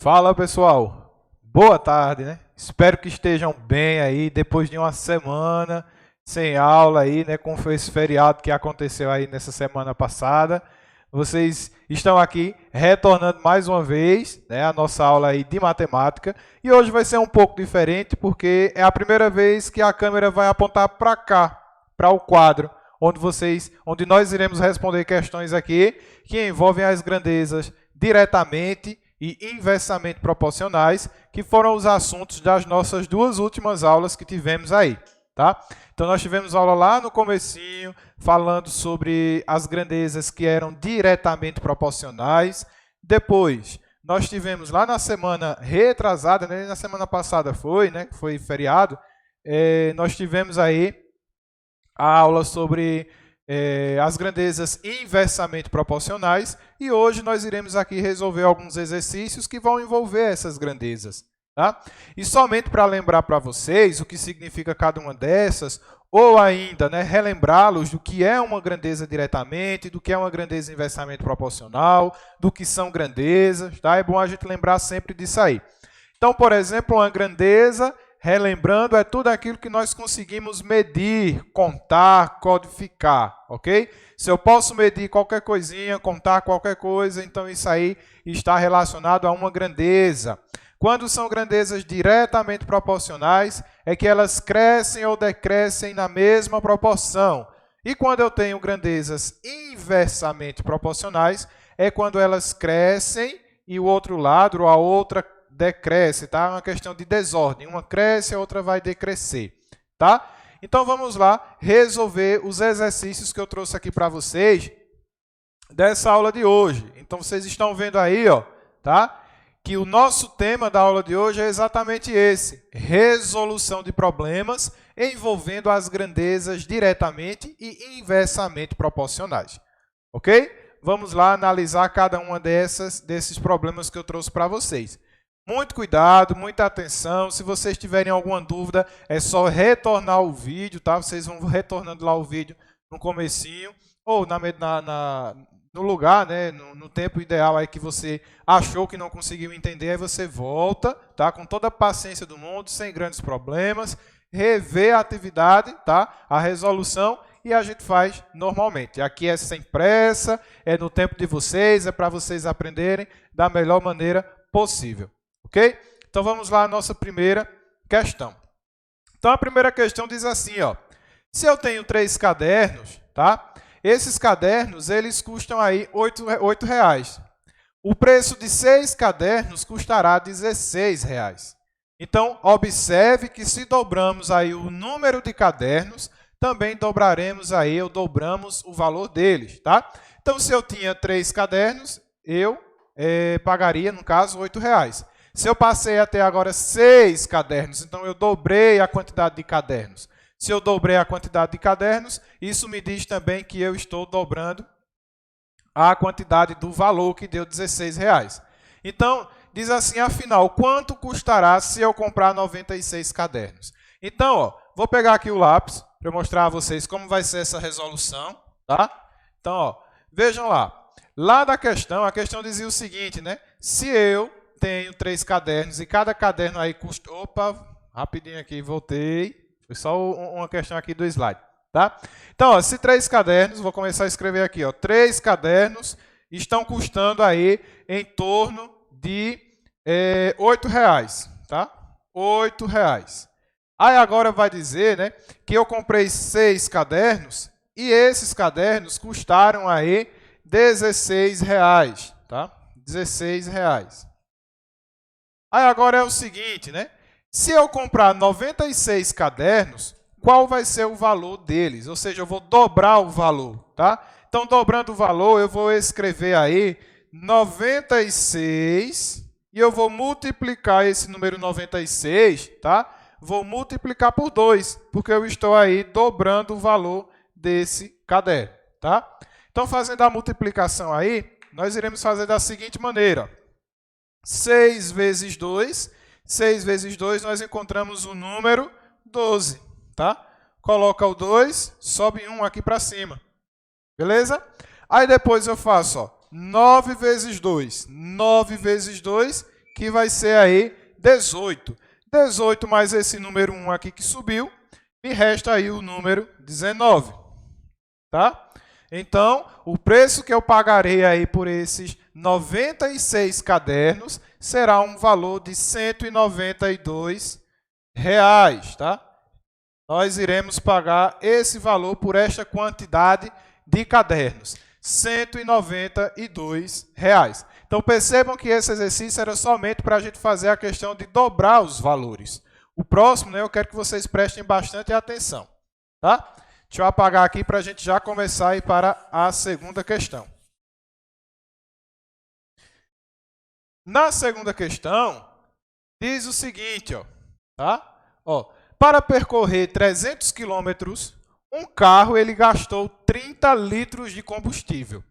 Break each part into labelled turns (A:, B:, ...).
A: Fala pessoal, boa tarde, né? Espero que estejam bem aí depois de uma semana sem aula aí, né? Com esse feriado que aconteceu aí nessa semana passada. Vocês estão aqui retornando mais uma vez, né? A nossa aula aí de matemática e hoje vai ser um pouco diferente porque é a primeira vez que a câmera vai apontar para cá, para o quadro onde nós iremos responder questões aqui que envolvem as grandezas diretamente e inversamente proporcionais, que foram os assuntos das nossas duas últimas aulas que tivemos aí, tá? Então, nós tivemos aula lá no comecinho, falando sobre as grandezas que eram diretamente proporcionais. Depois, nós tivemos lá na semana retrasada, né? Na semana passada foi, né? Foi feriado, nós tivemos aí a aula sobre as grandezas inversamente proporcionais e hoje nós iremos aqui resolver alguns exercícios que vão envolver essas grandezas. Tá? E somente para lembrar para vocês o que significa cada uma dessas, ou ainda relembrá-los do que é uma grandeza diretamente, do que é uma grandeza inversamente proporcional, do que são grandezas. Tá? É bom a gente lembrar sempre disso aí. Então, por exemplo, uma grandeza, relembrando, é tudo aquilo que nós conseguimos medir, contar, codificar, ok? Se eu posso medir qualquer coisinha, contar qualquer coisa, então isso aí está relacionado a uma grandeza. Quando são grandezas diretamente proporcionais, é que elas crescem ou decrescem na mesma proporção. E quando eu tenho grandezas inversamente proporcionais, é quando elas crescem e o outro lado, ou a outra, decresce, tá? É uma questão de desordem. Uma cresce, a outra vai decrescer, tá? Então, vamos lá resolver os exercícios que eu trouxe aqui para vocês dessa aula de hoje. Então, vocês estão vendo aí, ó, tá? Que o nosso tema da aula de hoje é exatamente esse, resolução de problemas envolvendo as grandezas diretamente e inversamente proporcionais, ok? Vamos lá analisar cada uma desses problemas que eu trouxe para vocês. Muito cuidado, muita atenção. Se vocês tiverem alguma dúvida, é só retornar o vídeo, tá? Vocês vão retornando lá o vídeo no comecinho ou no lugar, né? No tempo ideal aí que você achou que não conseguiu entender, aí você volta, tá? Com toda a paciência do mundo, sem grandes problemas, rever a atividade, tá? A resolução e a gente faz normalmente. Aqui é sem pressa, é no tempo de vocês, é para vocês aprenderem da melhor maneira possível. Ok? Então, vamos lá à nossa primeira questão. Então, a primeira questão diz assim, ó, se eu tenho 3 cadernos, tá? Esses cadernos, eles custam aí R$8. O preço de 6 cadernos custará R$16. Então, observe que se dobramos aí o número de cadernos, também dobraremos aí, ou dobramos o valor deles, tá? Então, se eu tinha 3 cadernos, eu pagaria, no caso, R$8. Se eu passei até agora 6 cadernos, então eu dobrei a quantidade de cadernos. Se eu dobrei a quantidade de cadernos, isso me diz também que eu estou dobrando a quantidade do valor que deu R$16. Então, diz assim, afinal, quanto custará se eu comprar 96 cadernos? Então, ó, vou pegar aqui o lápis para mostrar a vocês como vai ser essa resolução, tá? Então, ó, vejam lá. Lá da questão, a questão dizia o seguinte, né? Se eu tenho 3 cadernos e cada caderno aí custa... Opa, rapidinho aqui, voltei. Foi só uma questão aqui do slide, tá? Então, ó, se 3 cadernos, vou começar a escrever aqui, ó, 3 cadernos estão custando aí em torno de R$8, tá? R$8. Aí agora vai dizer, né, que eu comprei 6 cadernos e esses cadernos custaram aí R$16, tá? R$16. Aí agora é o seguinte, né? Se eu comprar 96 cadernos, qual vai ser o valor deles? Ou seja, eu vou dobrar o valor, tá? Então, dobrando o valor, eu vou escrever aí 96 e eu vou multiplicar esse número 96, tá? Vou multiplicar por 2, porque eu estou aí dobrando o valor desse caderno, tá? Então, fazendo a multiplicação aí, nós iremos fazer da seguinte maneira. 6 vezes 2, 6 vezes 2, nós encontramos o número 12, tá? Coloca o 2, sobe 1 aqui para cima, beleza? Aí depois eu faço, ó, 9 vezes 2, 9 vezes 2, que vai ser aí 18. 18 mais esse número 1 aqui que subiu, me resta aí o número 19. Tá? Então, o preço que eu pagarei aí por esses 96 cadernos será um valor de R$ 192. Tá? Nós iremos pagar esse valor por esta quantidade de cadernos, R$ 192. Então, percebam que esse exercício era somente para a gente fazer a questão de dobrar os valores. O próximo, né, eu quero que vocês prestem bastante atenção. Tá? Deixa eu apagar aqui para a gente já começar a ir para a segunda questão. Na segunda questão, diz o seguinte, tá? Para percorrer 300 quilômetros, um carro ele gastou 30 litros de combustível.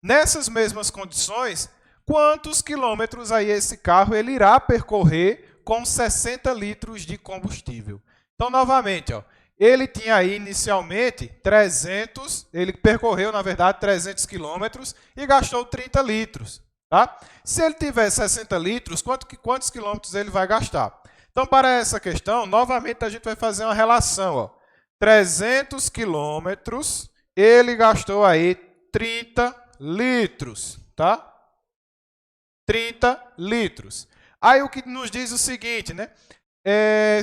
A: Nessas mesmas condições, quantos quilômetros aí esse carro ele irá percorrer com 60 litros de combustível? Então, novamente, ele tinha aí inicialmente 300, ele percorreu, na verdade, 300 quilômetros e gastou 30 litros. Tá? Se ele tiver 60 litros, quantos quilômetros ele vai gastar? Então, para essa questão, novamente a gente vai fazer uma relação. 300 quilômetros, ele gastou aí 30 litros. Tá? 30 litros. Aí o que nos diz o seguinte, né?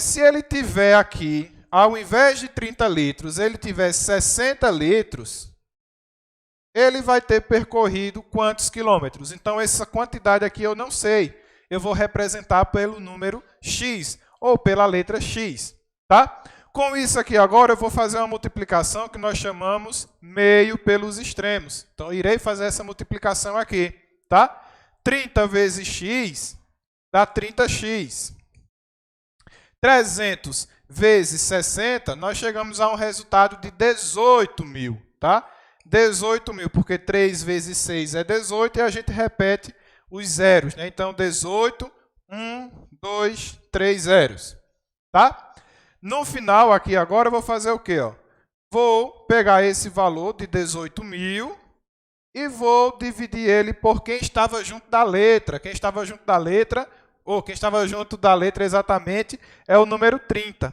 A: Se ele tiver aqui, ao invés de 30 litros, ele tiver 60 litros, ele vai ter percorrido quantos quilômetros? Então, essa quantidade aqui eu não sei. Eu vou representar pelo número x, ou pela letra x. Tá? Com isso aqui agora, eu vou fazer uma multiplicação que nós chamamos meio pelos extremos. Então, irei fazer essa multiplicação aqui. Tá? 30 vezes x dá 30x. 300 vezes 60, nós chegamos a um resultado de 18.000. Tá? 18.000, porque 3 vezes 6 é 18, e a gente repete os zeros. Né? Então, 18, 1, 2, 3 zeros. Tá? No final, aqui agora, eu vou fazer o quê? Vou pegar esse valor de 18.000 e vou dividir ele por quem estava junto da letra. Quem estava junto da letra, ou quem estava junto da letra exatamente, é o número 30.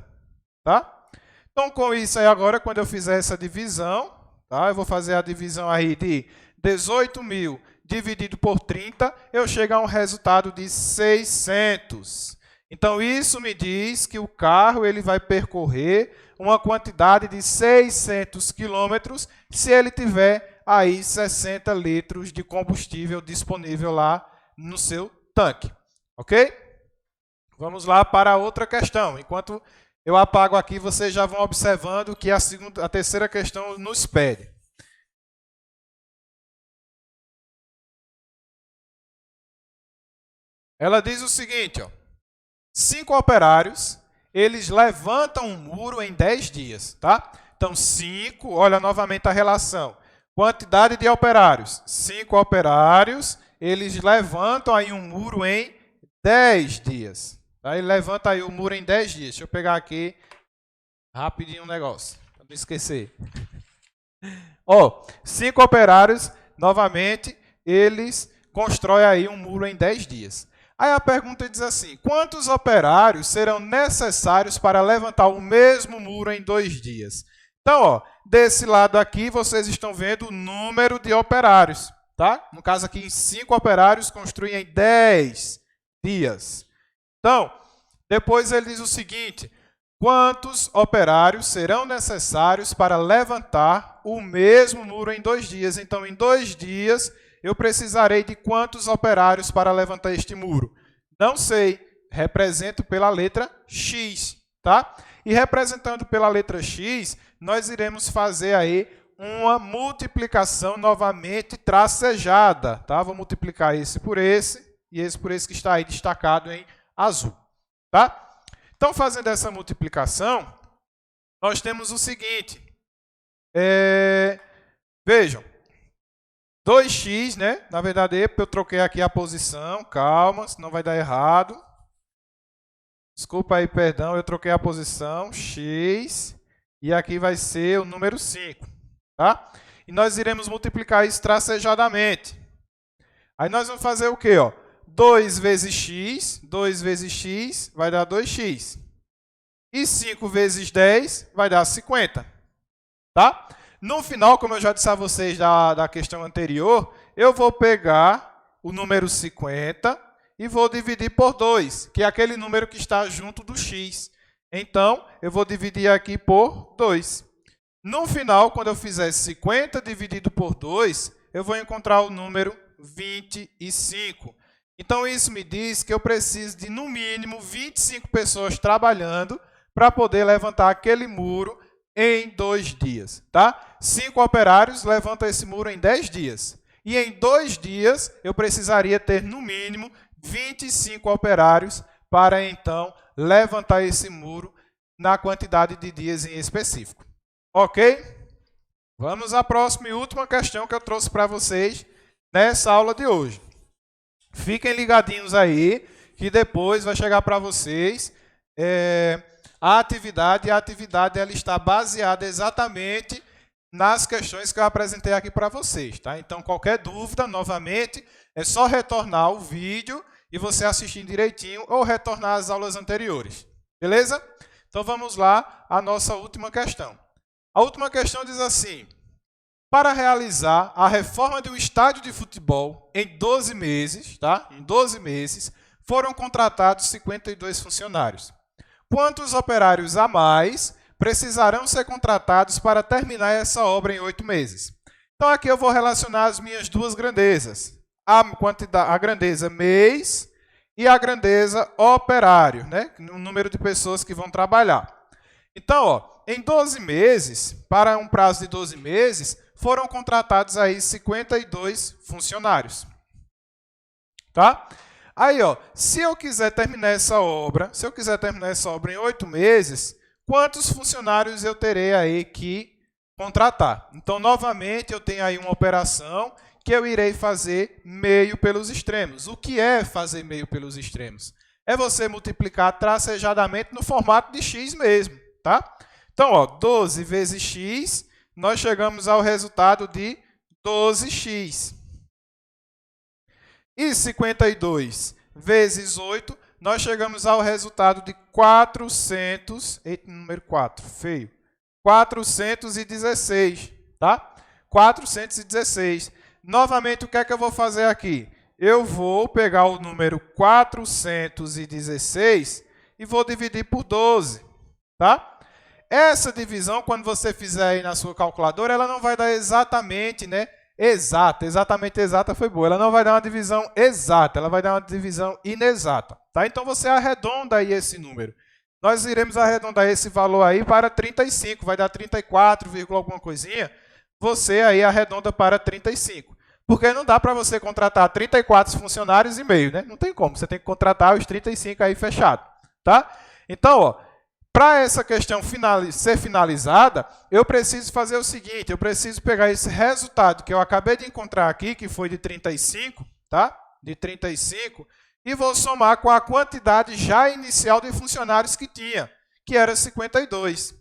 A: Tá? Então, com isso aí agora, quando eu fizer essa divisão, tá? Eu vou fazer a divisão aí de 18.000 dividido por 30, eu chego a um resultado de 600. Então, isso me diz que o carro ele vai percorrer uma quantidade de 600 quilômetros se ele tiver aí 60 litros de combustível disponível lá no seu tanque. Ok? Vamos lá para a outra questão. Enquanto eu apago aqui, vocês já vão observando que a terceira questão nos pede. Ela diz o seguinte, 5 operários, eles levantam um muro em 10 dias. Tá? Então, 5, olha novamente a relação. Quantidade de operários. 5 operários, eles levantam aí um muro em 10 dias. Tá? Ele levanta aí o muro em 10 dias. Deixa eu pegar aqui rapidinho um negócio, para não esquecer. 5 operários, novamente, eles constroem aí um muro em 10 dias. Aí a pergunta diz assim, quantos operários serão necessários para levantar o mesmo muro em 2 dias? Então, desse lado aqui, vocês estão vendo o número de operários. Tá? No caso aqui, 5 operários construem em 10 dias. Então, depois ele diz o seguinte, quantos operários serão necessários para levantar o mesmo muro em 2 dias? Então, em 2 dias, eu precisarei de quantos operários para levantar este muro? Não sei, represento pela letra X. Tá? E representando pela letra X, nós iremos fazer aí uma multiplicação novamente tracejada. Tá? Vou multiplicar esse por esse e esse por esse que está aí destacado em azul. Tá? Então, fazendo essa multiplicação, nós temos o seguinte. Vejam, 2x, né? Na verdade, eu troquei aqui a posição. Calma, senão vai dar errado. Desculpa aí, perdão, eu troquei a posição. X. E aqui vai ser o número 5. Tá? E nós iremos multiplicar isso tracejadamente. Aí nós vamos fazer o quê? 2 vezes x vai dar 2x. E 5 vezes 10 vai dar 50. Tá? No final, como eu já disse a vocês da questão anterior, eu vou pegar o número 50 e vou dividir por 2, que é aquele número que está junto do x. Então, eu vou dividir aqui por 2. No final, quando eu fizer 50 dividido por 2, eu vou encontrar o número 25. Então, isso me diz que eu preciso de, no mínimo, 25 pessoas trabalhando para poder levantar aquele muro em 2 dias. Tá? 5 operários levantam esse muro em 10 dias. E em 2 dias, eu precisaria ter, no mínimo, 25 operários para, então, levantar esse muro na quantidade de dias em específico. Ok? Vamos à próxima e última questão que eu trouxe para vocês nessa aula de hoje. Fiquem ligadinhos aí, que depois vai chegar para vocês a atividade ela está baseada exatamente nas questões que eu apresentei aqui para vocês. Tá? Então, qualquer dúvida, novamente, é só retornar o vídeo e você assistir direitinho ou retornar às aulas anteriores. Beleza? Então, vamos lá à nossa última questão. A última questão diz assim: para realizar a reforma de um estádio de futebol em 12 meses, tá? Em 12 meses, foram contratados 52 funcionários. Quantos operários a mais precisarão ser contratados para terminar essa obra em 8 meses? Então, aqui eu vou relacionar as minhas duas grandezas. A grandeza mês e a grandeza operário, né? O número de pessoas que vão trabalhar. Então, ó, em 12 meses, para um prazo de 12 meses, foram contratados aí 52 funcionários. Tá? Aí, ó, se eu quiser terminar essa obra em 8 meses, quantos funcionários eu terei aí que contratar? Então, novamente, eu tenho aí uma operação que eu irei fazer meio pelos extremos. O que é fazer meio pelos extremos? É você multiplicar tracejadamente no formato de x mesmo, tá? Então, ó, 12 vezes x, nós chegamos ao resultado de 12x. E 52 vezes 8, nós chegamos ao resultado de 400, eita, número 4, feio, 416, tá? 416. Novamente, o que é que eu vou fazer aqui? Eu vou pegar o número 416 e vou dividir por 12, tá? Essa divisão, quando você fizer aí na sua calculadora, ela não vai dar exatamente, né? Exatamente exata foi boa. Ela não vai dar uma divisão exata, ela vai dar uma divisão inexata. Tá? Então, você arredonda aí esse número. Nós iremos arredondar esse valor aí para 35, vai dar 34, alguma coisinha. Você aí arredonda para 35. Porque não dá para você contratar 34 funcionários e meio, né? Não tem como, você tem que contratar os 35 aí fechado. Tá? Então, ó, para essa questão ser finalizada, eu preciso fazer o seguinte, eu preciso pegar esse resultado que eu acabei de encontrar aqui, que foi de 35, tá? De 35, e vou somar com a quantidade já inicial de funcionários que tinha, que era 52.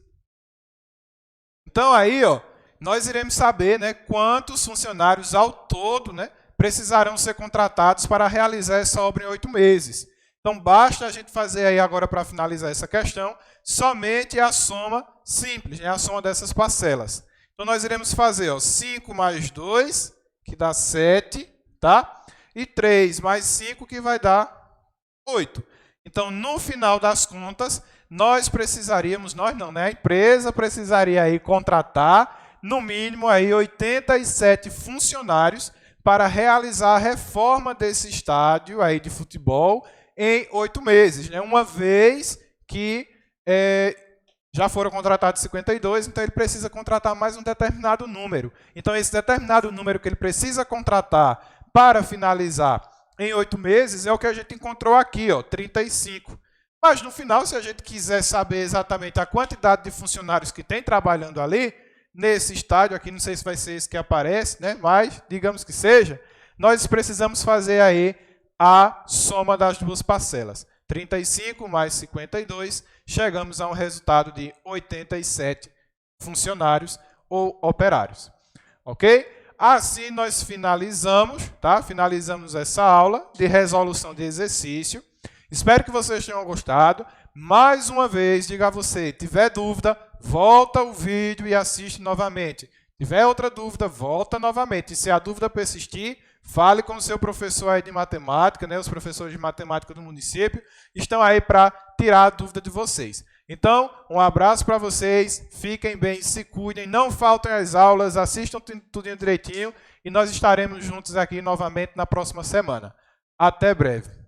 A: Então, aí, ó, nós iremos saber, né, quantos funcionários ao todo, né, precisarão ser contratados para realizar essa obra em 8 meses. Então, basta a gente fazer aí agora, para finalizar essa questão, somente a soma simples, né? A soma dessas parcelas. Então, nós iremos fazer, ó, 5 mais 2, que dá 7, tá? E 3 mais 5, que vai dar 8. Então, no final das contas, nós não, né? A empresa precisaria aí contratar, no mínimo, aí 87 funcionários para realizar a reforma desse estádio aí de futebol em 8 meses, né? Uma vez que já foram contratados 52, então ele precisa contratar mais um determinado número. Então, esse determinado número que ele precisa contratar para finalizar em 8 meses é o que a gente encontrou aqui, ó, 35. Mas, no final, se a gente quiser saber exatamente a quantidade de funcionários que tem trabalhando ali, nesse estádio, aqui não sei se vai ser esse que aparece, né? Mas, digamos que seja, nós precisamos fazer aí a soma das duas parcelas. 35 mais 52, chegamos a um resultado de 87 funcionários ou operários. Ok? Assim nós finalizamos, tá? Finalizamos essa aula de resolução de exercício. Espero que vocês tenham gostado. Mais uma vez, diga a você, tiver dúvida, volta o vídeo e assiste novamente. Tiver outra dúvida, volta novamente. E se a dúvida persistir, fale com o seu professor aí de matemática, né? Os professores de matemática do município estão aí para tirar a dúvida de vocês. Então, um abraço para vocês, fiquem bem, se cuidem, não faltem as aulas, assistam tudo direitinho e nós estaremos juntos aqui novamente na próxima semana. Até breve.